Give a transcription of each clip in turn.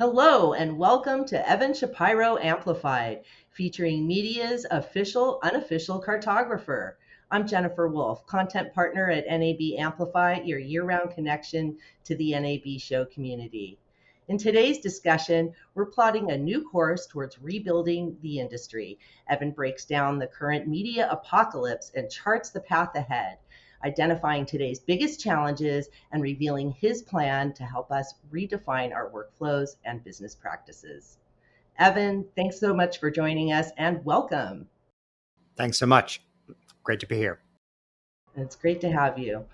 Hello and welcome to Shapiro Amplified, featuring media's official unofficial cartographer. I'm Jennifer Wolfe, content partner at NAB Amplify, your year-round connection to the NAB show community. In today's discussion, we're plotting a new course towards rebuilding the industry. Evan breaks down the current media apocalypse and charts the path ahead, identifying today's biggest challenges and revealing his plan to help us redefine our workflows and business practices. Evan, thanks so much for joining us and welcome. Thanks so much. Great to be here. It's great to have you.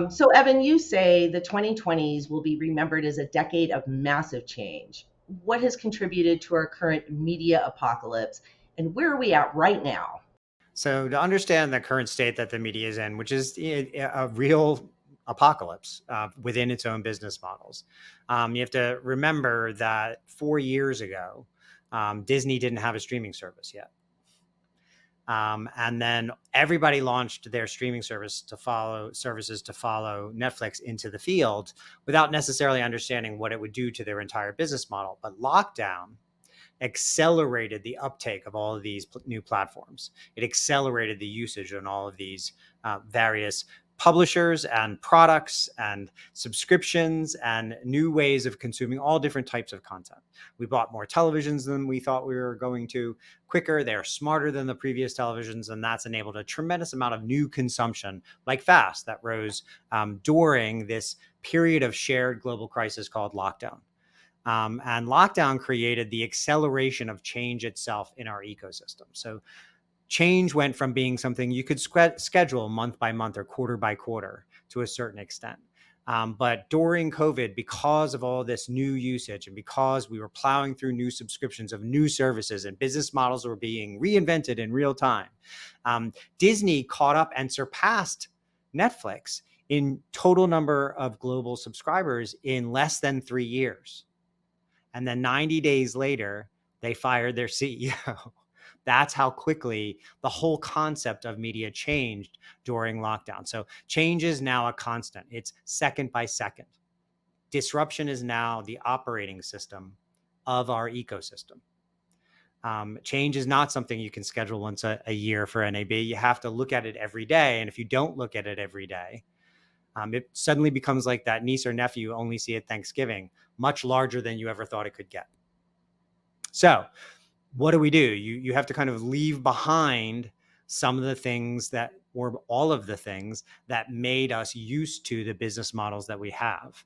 So Evan, you say the 2020s will be remembered as a decade of massive change. What has contributed to our current media apocalypse, and where are we at right now? So to understand the current state that the media is in, which is a real apocalypse within its own business models, you have to remember that 4 years ago, Disney didn't have a streaming service yet. And then everybody launched their streaming services to follow Netflix into the field without necessarily understanding what it would do to their entire business model. But lockdown accelerated the uptake of all of these new platforms. It accelerated the usage on all of these various publishers and products and subscriptions and new ways of consuming all different types of content. We bought more televisions than we thought we were going to quicker. They're smarter than the previous televisions, and that's enabled a tremendous amount of new consumption, like fast, that rose during this period of shared global crisis called lockdown. And lockdown created the acceleration of change itself in our ecosystem. So change went from being something you could schedule month by month or quarter by quarter to a certain extent. But during COVID, because of all this new usage and because we were plowing through new subscriptions of new services and business models were being reinvented in real time, Disney caught up and surpassed Netflix in total number of global subscribers in less than 3 years. And then 90 days later, they fired their CEO. That's how quickly the whole concept of media changed during lockdown. So change is now a constant. It's second by second. Disruption is now the operating system of our ecosystem. Change is not something you can schedule once a year for NAB. You have to look at it every day. And if you don't look at it every day, it suddenly becomes like that niece or nephew you only see at Thanksgiving, much larger than you ever thought it could get. So what do? You have to kind of leave behind some of the things that, or all of the things that made us used to the business models that we have.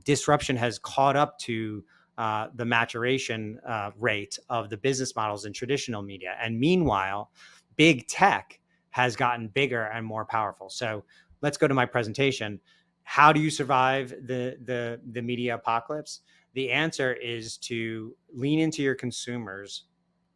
Disruption has caught up to the maturation rate of the business models in traditional media. And meanwhile, big tech has gotten bigger and more powerful. So let's go to my presentation. How do you survive the media apocalypse? The answer is to lean into your consumers'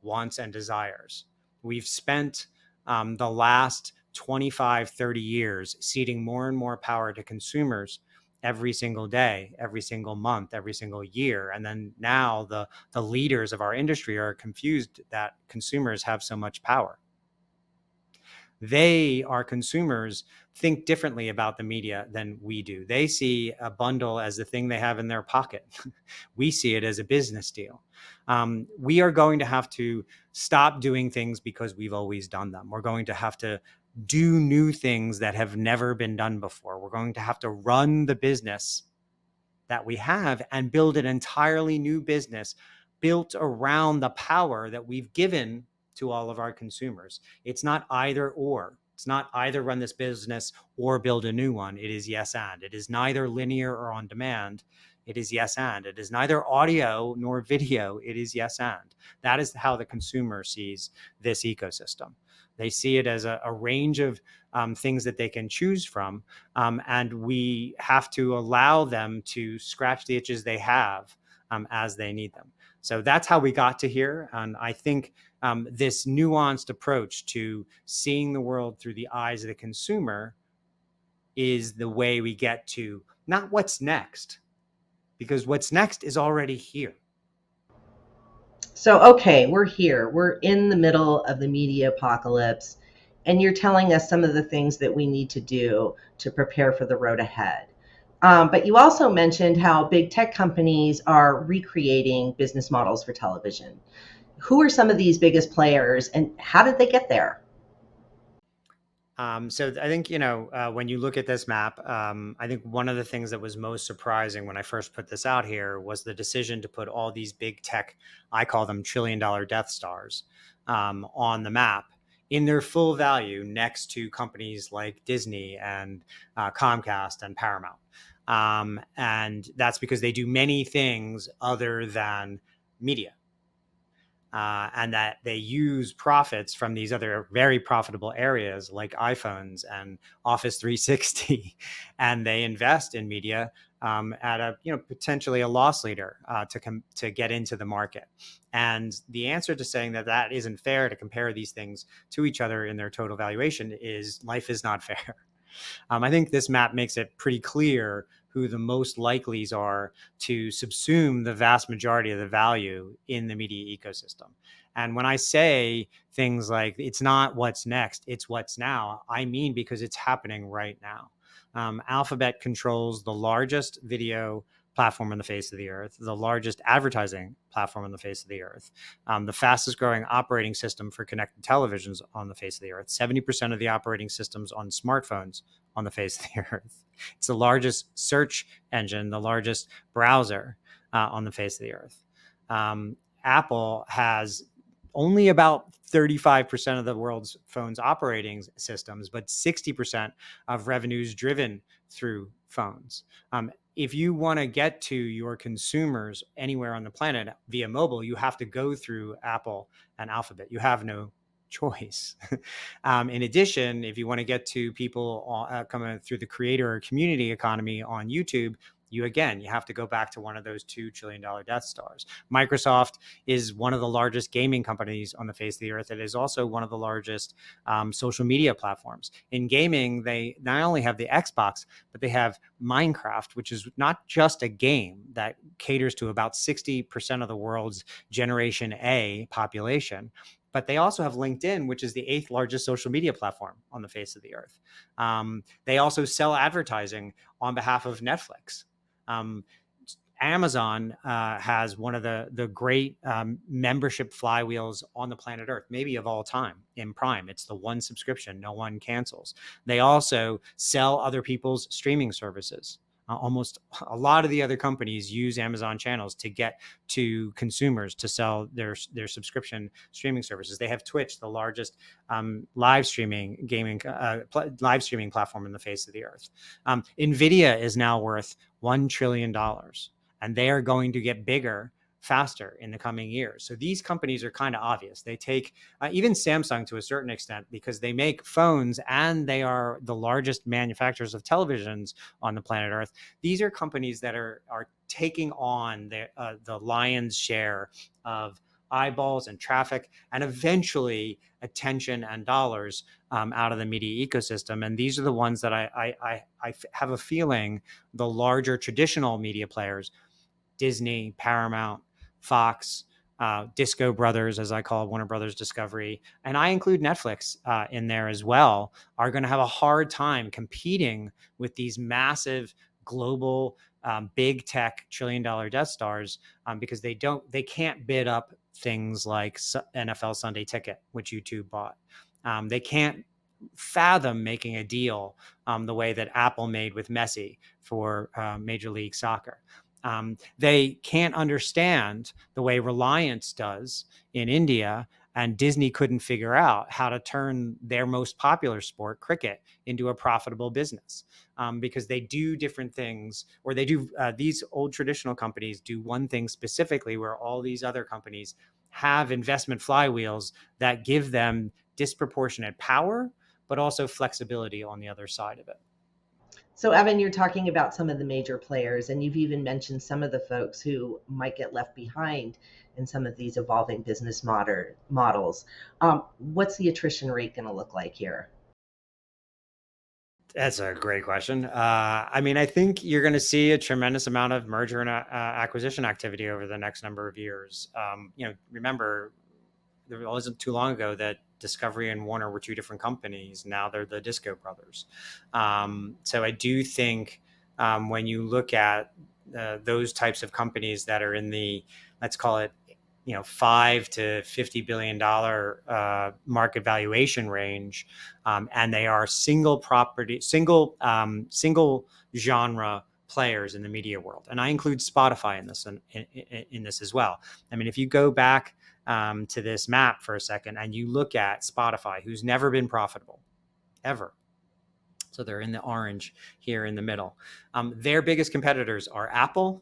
wants and desires. We've spent the last 25, 30 years ceding more and more power to consumers every single day, every single month, every single year. And then now the leaders of our industry are confused that consumers have so much power. Our consumers, think differently about the media than we do. They see a bundle as the thing they have in their pocket. We see it as a business deal. We are going to have to stop doing things because we've always done them. We're going to have to do new things that have never been done before. We're going to have to run the business that we have and build an entirely new business built around the power that we've given to all of our consumers. It's not either or. It's not either run this business or build a new one. It is yes and. It is neither linear or on demand. It is yes and. It is neither audio nor video. It is yes and. That is how the consumer sees this ecosystem. They see it as a range of things that they can choose from, and we have to allow them to scratch the itches they have as they need them. So that's how we got to here. And I think this nuanced approach to seeing the world through the eyes of the consumer is the way we get to not what's next, because what's next is already here. So, okay, we're here. We're in the middle of the media apocalypse, and you're telling us some of the things that we need to do to prepare for the road ahead. But you also mentioned how big tech companies are recreating business models for television. Who are some of these biggest players and how did they get there? So I think, when you look at this map, I think one of the things that was most surprising when I first put this out here was the decision to put all these big tech, I call them $1 trillion Death Stars, on the map in their full value next to companies like Disney and Comcast and Paramount. And that's because they do many things other than media. And that they use profits from these other very profitable areas like iPhones and Office 360, and they invest in media at a potentially a loss leader to get into the market. And the answer to saying that that isn't fair to compare these things to each other in their total valuation is life is not fair. I think this map makes it pretty clear who the most likelies are to subsume the vast majority of the value in the media ecosystem. And when I say things like it's not what's next, it's what's now, I mean because it's happening right now. Alphabet controls the largest video platform on the face of the earth, the largest advertising platform on the face of the earth, the fastest growing operating system for connected televisions on the face of the earth, 70% of the operating systems on smartphones on the face of the earth. It's the largest search engine, the largest browser on the face of the earth. Apple has only about 35% of the world's phones operating systems, but 60% of revenues driven through phones. If you want to get to your consumers anywhere on the planet via mobile, you have to go through Apple and Alphabet. You have no choice. In addition, if you want to get to people coming through the creator or community economy on YouTube, you have to go back to one of those $2 trillion Death Stars. Microsoft is one of the largest gaming companies on the face of the earth. It is also one of the largest social media platforms. In gaming, they not only have the Xbox, but they have Minecraft, which is not just a game that caters to about 60% of the world's Generation A population, but they also have LinkedIn, which is the 8th largest social media platform on the face of the earth. They also sell advertising on behalf of Netflix. Amazon has one of the great membership flywheels on the planet Earth, maybe of all time, in Prime. It's the one subscription no one cancels. They also sell other people's streaming services. Almost a lot of the other companies use Amazon channels to get to consumers to sell their subscription streaming services. They have Twitch, the largest live streaming platform in the face of the earth. Nvidia is now worth $1 trillion, and they are going to get bigger faster in the coming years. So these companies are kind of obvious. They take even Samsung to a certain extent, because they make phones and they are the largest manufacturers of televisions on the planet Earth. These are companies that are taking on the lion's share of eyeballs and traffic and eventually attention and dollars out of the media ecosystem. And these are the ones that I have a feeling the larger traditional media players, Disney, Paramount, Fox, Disco Brothers, as I call Warner Brothers Discovery, and I include Netflix in there as well, are going to have a hard time competing with these massive global big tech $1 trillion Death Stars because they can't bid up things like NFL Sunday Ticket, which YouTube bought. They can't fathom making a deal the way that Apple made with Messi for Major League Soccer. They can't understand the way Reliance does in India, and Disney couldn't figure out how to turn their most popular sport, cricket, into a profitable business because they do different things, or they do these old traditional companies do one thing specifically where all these other companies have investment flywheels that give them disproportionate power, but also flexibility on the other side of it. So, Evan, you're talking about some of the major players, and you've even mentioned some of the folks who might get left behind in some of these evolving business models. What's the attrition rate going to look like here? That's a great question. I think you're going to see a tremendous amount of merger and acquisition activity over the next number of years. Remember, there wasn't too long ago that Discovery and Warner were two different companies. Now they're the Disco Brothers. So I do think when you look at those types of companies that are in the, let's call it, $5 to $50 billion market valuation range, and they are single genre players in the media world, and I include Spotify in this, in this as well. I mean, if you go back to this map for a second and you look at Spotify, who's never been profitable ever. So they're in the orange here in the middle. Their biggest competitors are Apple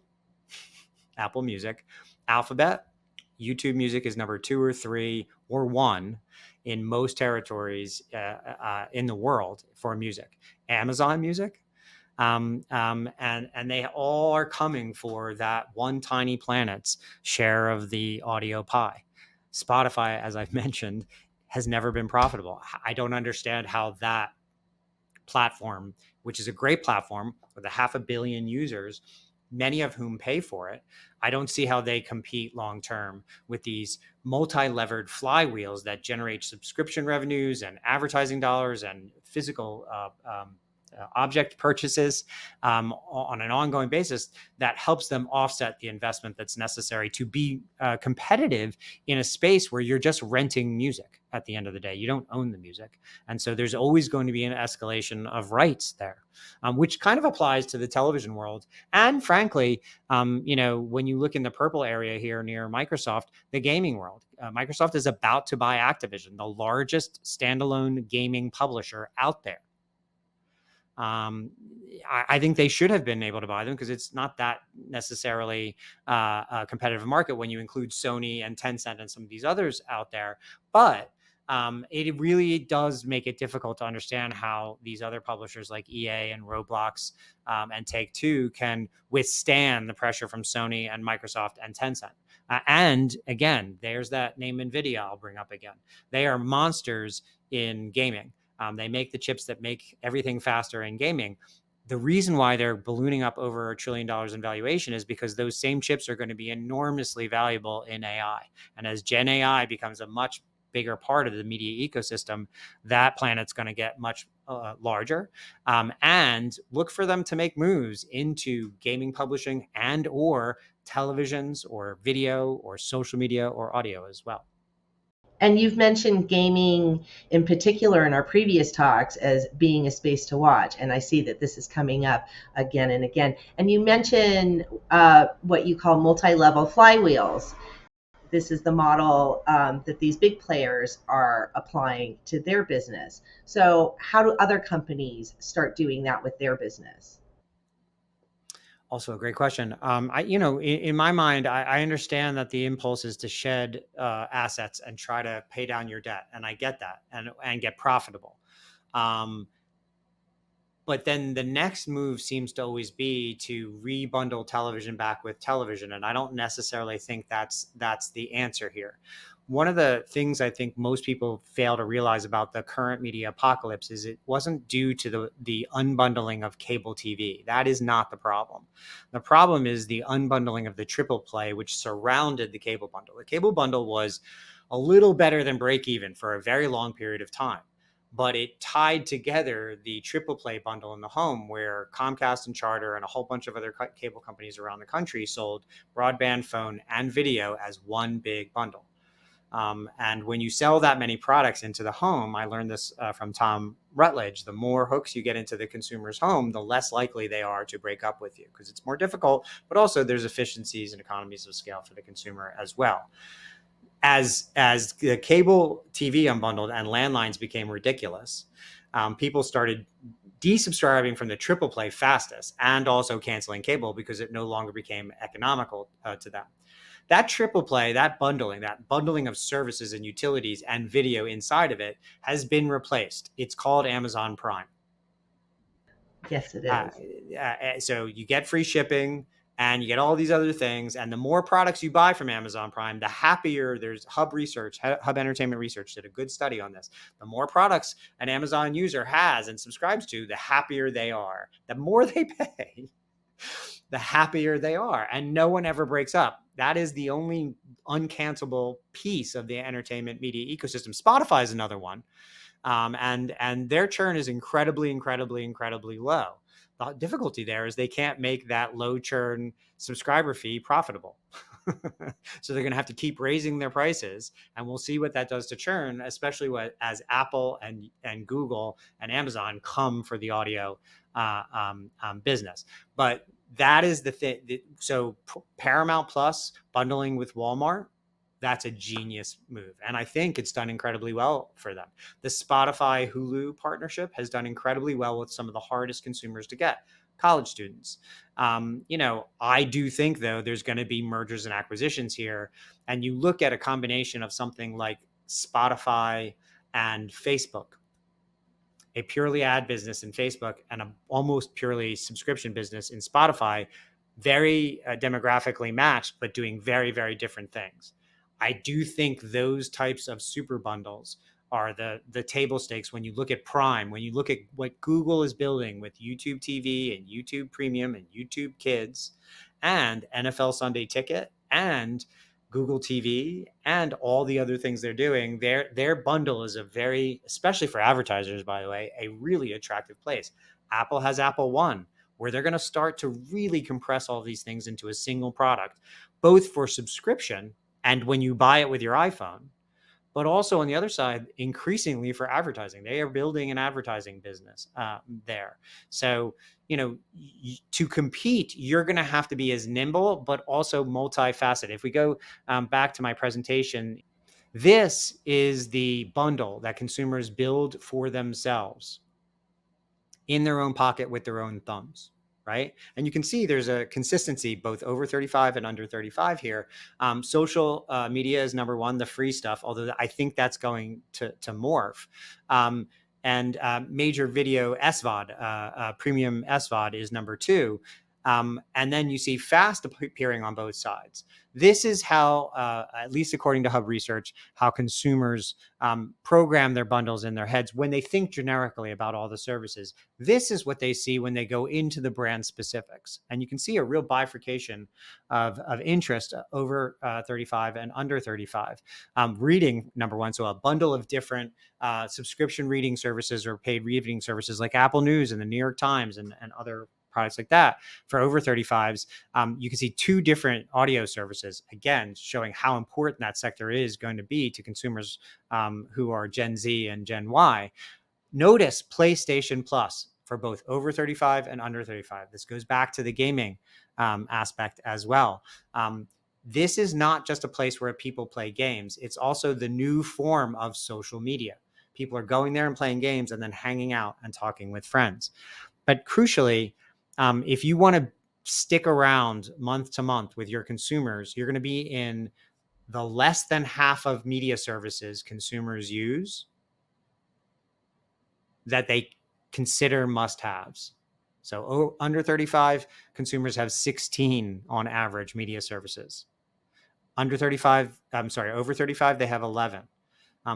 Music, Alphabet. YouTube Music is number 2 or 3 or 1 in most territories in the world for music. Amazon Music, and they all are coming for that one tiny planet's share of the audio pie. Spotify, as I've mentioned, has never been profitable. I don't understand how that platform, which is a great platform with 500 million users, many of whom pay for it, I don't see how they compete long term with these multi-levered flywheels that generate subscription revenues and advertising dollars and physical object purchases on an ongoing basis that helps them offset the investment that's necessary to be competitive in a space where you're just renting music at the end of the day. You don't own the music. And so there's always going to be an escalation of rights there, which kind of applies to the television world. And frankly, when you look in the purple area here near Microsoft, the gaming world, Microsoft is about to buy Activision, the largest standalone gaming publisher out there. I think they should have been able to buy them because it's not that necessarily a competitive market when you include Sony and Tencent and some of these others out there. But it really does make it difficult to understand how these other publishers like EA and Roblox and Take-Two can withstand the pressure from Sony and Microsoft and Tencent. And again, there's that name NVIDIA I'll bring up again. They are monsters in gaming. They make the chips that make everything faster in gaming. The reason why they're ballooning up over $1 trillion in valuation is because those same chips are going to be enormously valuable in AI. And as Gen AI becomes a much bigger part of the media ecosystem, that planet's going to get much larger. And look for them to make moves into gaming publishing and or televisions or video or social media or audio as well. And you've mentioned gaming in particular in our previous talks as being a space to watch. And I see that this is coming up again and again. And you mentioned what you call multi-level flywheels. This is the model that these big players are applying to their business. So how do other companies start doing that with their business? Also a great question. In my mind, I understand that the impulse is to shed assets and try to pay down your debt, and I get that, and get profitable. But then the next move seems to always be to rebundle television back with television, and I don't necessarily think that's the answer here. One of the things I think most people fail to realize about the current media apocalypse is it wasn't due to the unbundling of cable TV. That is not the problem. The problem is the unbundling of the triple play, which surrounded the cable bundle. The cable bundle was a little better than break even for a very long period of time, but it tied together the triple play bundle in the home, where Comcast and Charter and a whole bunch of other cable companies around the country sold broadband, phone, and video as one big bundle. And when you sell that many products into the home, I learned this from Tom Rutledge, the more hooks you get into the consumer's home, the less likely they are to break up with you, because it's more difficult, but also there's efficiencies and economies of scale for the consumer as well. As the cable TV unbundled and landlines became ridiculous, people started desubscribing from the triple play fastest and also canceling cable because it no longer became economical to them. That triple play, that bundling of services and utilities and video inside of it has been replaced. It's called Amazon Prime. Yes, it is. So you get free shipping and you get all these other things. And the more products you buy from Amazon Prime, the happier. There's Hub Entertainment Research did a good study on this. The more products an Amazon user has and subscribes to, the happier they are. The more they pay, the happier they are. And no one ever breaks up. That is the only uncancelable piece of the entertainment media ecosystem. Spotify is another one. And their churn is incredibly, incredibly, incredibly low. The difficulty there is they can't make that low churn subscriber fee profitable. So they're going to have to keep raising their prices, and we'll see what that does to churn, especially as Apple and Google and Amazon come for the audio business. But that is the thing. So Paramount Plus bundling with Walmart, that's a genius move. And I think it's done incredibly well for them. The Spotify Hulu partnership has done incredibly well with some of the hardest consumers to get, college students. I do think, though, there's going to be mergers and acquisitions here. And you look at a combination of something like Spotify and Facebook, a purely ad business in Facebook and a almost purely subscription business in Spotify, very demographically matched, but doing very, very different things. I do think those types of super bundles are the table stakes when you look at Prime, when you look at what Google is building with YouTube TV and YouTube Premium and YouTube Kids and NFL Sunday Ticket and Google TV and all the other things they're doing. Their bundle is a very, especially for advertisers, by the way, a really attractive place. Apple has Apple One, where they're going to start to really compress all these things into a single product, both for subscription and when you buy it with your iPhone, but also on the other side, increasingly for advertising. They are building an advertising business there. So, to compete, you're going to have to be as nimble, but also multifaceted. If we go back to my presentation, this is the bundle that consumers build for themselves in their own pocket with their own thumbs. Right. And you can see there's a consistency both over 35 and under 35 here. Social media is number one, the free stuff, although I think that's going to morph. And major video SVOD, premium SVOD is number two. And then you see fast appearing on both sides. This is how, at least according to Hub Research, how consumers program their bundles in their heads when they think generically about all the services. This is what they see when they go into the brand specifics. And you can see a real bifurcation of interest over 35 and under 35. Reading, number one, so a bundle of different subscription reading services or paid reading services like Apple News and the New York Times and other products like that. For over 35s, you can see two different audio services, again, showing how important that sector is going to be to consumers who are Gen Z and Gen Y. Notice PlayStation Plus for both over 35 and under 35. This goes back to the gaming aspect as well. This is not just a place where people play games. It's also the new form of social media. People are going there and playing games and then hanging out and talking with friends. But crucially, if you want to stick around month to month with your consumers, you're going to be in the less than half of media services consumers use that they consider must-haves. So under 35, consumers have 16 on average media services. Over 35, they have 11.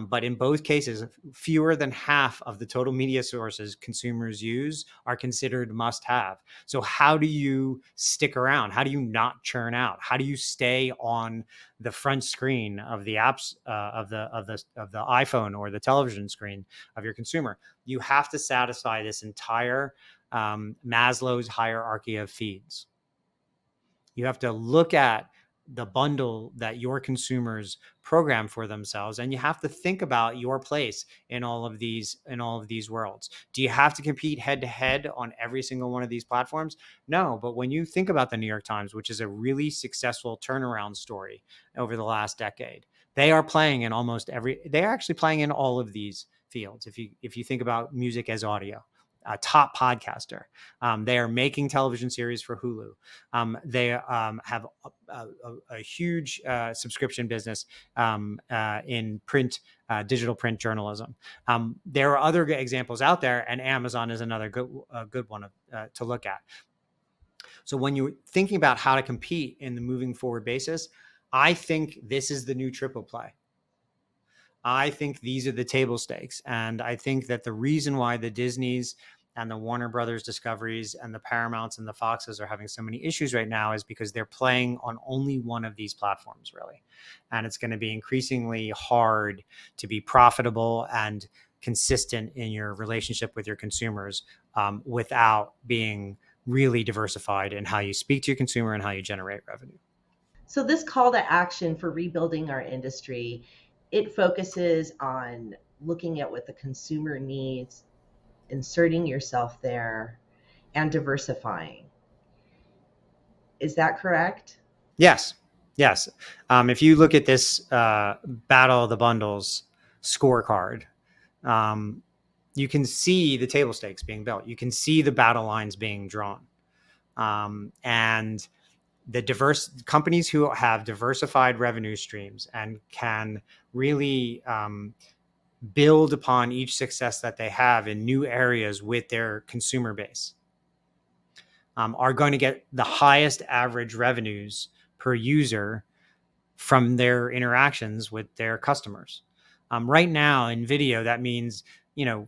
But in both cases, fewer than half of the total media sources consumers use are considered must-have. So how do you stick around? How do you not churn out? How do you stay on the front screen of the apps of the iPhone or the television screen of your consumer? You have to satisfy this entire Maslow's hierarchy of feeds. You have to look at the bundle that your consumers program for themselves, and you have to think about your place in all of these worlds. Do you have to compete head to head on every single one of these platforms? No, but when you think about the New York Times, which is a really successful turnaround story over the last decade, they are playing in they're actually playing in all of these fields. If you think about music as audio, a top podcaster. They are making television series for Hulu. They have a huge subscription business in print, digital print journalism. There are other examples out there, and Amazon is another good one to look at. So when you're thinking about how to compete in the moving forward basis, I think this is the new triple play. I think these are the table stakes. And I think that the reason why the Disneys and the Warner Brothers Discoveries and the Paramounts and the Foxes are having so many issues right now is because they're playing on only one of these platforms, really. And it's going to be increasingly hard to be profitable and consistent in your relationship with your consumers without being really diversified in how you speak to your consumer and how you generate revenue. So this call to action for rebuilding our industry, it focuses on looking at what the consumer needs, inserting yourself there, and diversifying. Is that correct? Yes, yes. If you look at this Battle of the Bundles scorecard, you can see the table stakes being built. You can see the battle lines being drawn. And the diverse companies who have diversified revenue streams and can really build upon each success that they have in new areas with their consumer base are going to get the highest average revenues per user from their interactions with their customers. Right now in video, that means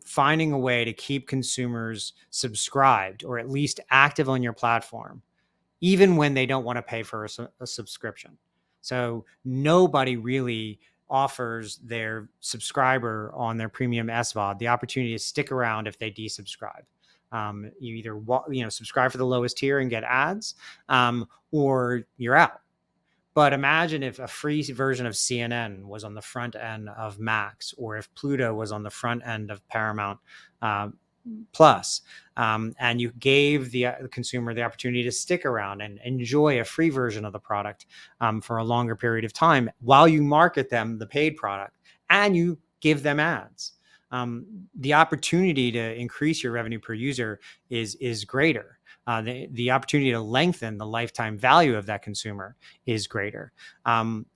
finding a way to keep consumers subscribed or at least active on your platform, even when they don't want to pay for a subscription. So nobody really offers their subscriber on their premium SVOD the opportunity to stick around if they desubscribe. You either subscribe for the lowest tier and get ads, or you're out. But imagine if a free version of CNN was on the front end of Max, or if Pluto was on the front end of Paramount Plus, and you gave the consumer the opportunity to stick around and enjoy a free version of the product for a longer period of time while you market them the paid product and you give them ads. The opportunity to increase your revenue per user is greater. The opportunity to lengthen the lifetime value of that consumer is greater.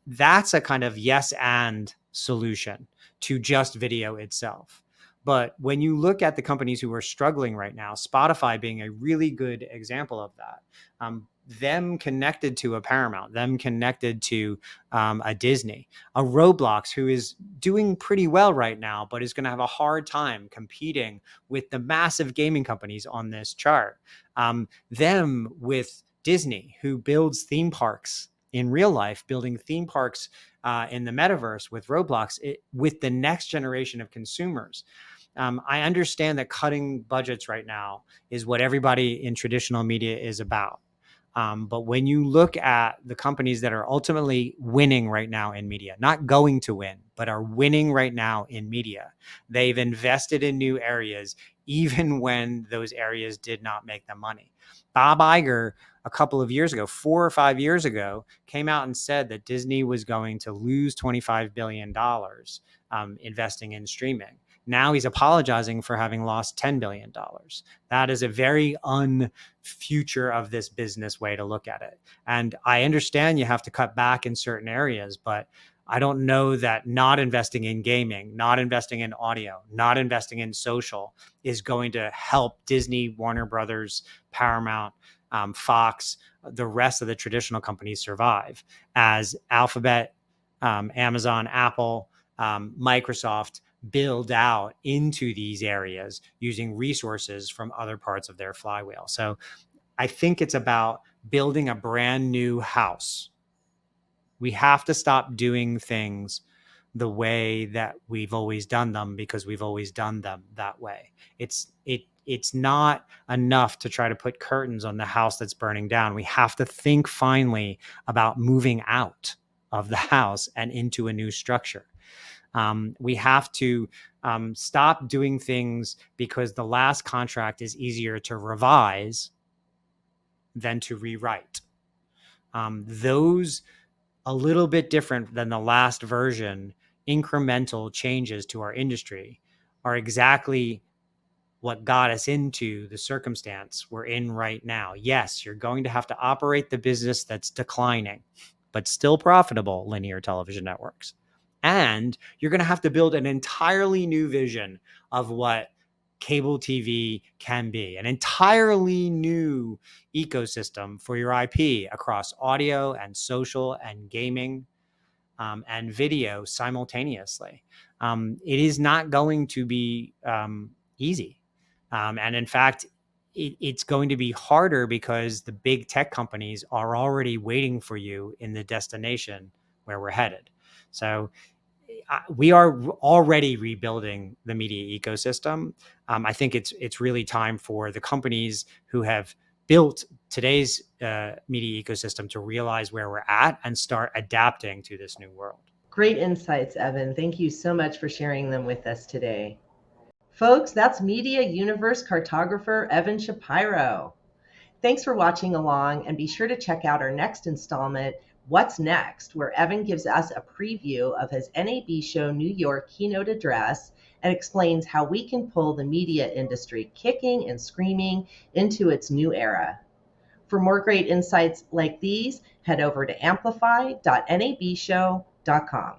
That's a kind of yes and solution to just video itself. But when you look at the companies who are struggling right now, Spotify being a really good example of that, them connected to a Paramount, them connected to a Disney, a Roblox who is doing pretty well right now, but is going to have a hard time competing with the massive gaming companies on this chart. Them with Disney, who builds theme parks in real life, building theme parks in the metaverse with Roblox, with the next generation of consumers. I understand that cutting budgets right now is what everybody in traditional media is about. But when you look at the companies that are ultimately winning right now in media, not going to win, but are winning right now in media, they've invested in new areas, even when those areas did not make them money. Bob Iger, a couple of years ago, 4 or 5 years ago, came out and said that Disney was going to lose $25 billion investing in streaming. Now he's apologizing for having lost $10 billion. That is a very un-future of this business way to look at it. And I understand you have to cut back in certain areas, but I don't know that not investing in gaming, not investing in audio, not investing in social is going to help Disney, Warner Brothers, Paramount, Fox, the rest of the traditional companies survive as Alphabet, Amazon, Apple, Microsoft build out into these areas using resources from other parts of their flywheel. So I think it's about building a brand new house. We have to stop doing things the way that we've always done them because we've always done them that way. It's not enough to try to put curtains on the house that's burning down. We have to think finally about moving out of the house and into a new structure. We have to stop doing things because the last contract is easier to revise than to rewrite. Those a little bit different than the last version, incremental changes to our industry are exactly what got us into the circumstance we're in right now. Yes, you're going to have to operate the business that's declining, but still profitable, linear television networks. And you're going to have to build an entirely new vision of what cable TV can be, an entirely new ecosystem for your IP across audio and social and gaming and video simultaneously. It is not going to be easy. And in fact, it's going to be harder because the big tech companies are already waiting for you in the destination where we're headed. So we are already rebuilding the media ecosystem. I think it's really time for the companies who have built today's media ecosystem to realize where we're at and start adapting to this new world. Great insights, Evan. Thank you so much for sharing them with us today. Folks, that's Media Universe cartographer Evan Shapiro. Thanks for watching along, and be sure to check out our next installment, What's Next, where Evan gives us a preview of his NAB Show New York keynote address and explains how we can pull the media industry kicking and screaming into its new era. For more great insights like these, head over to amplify.nabshow.com.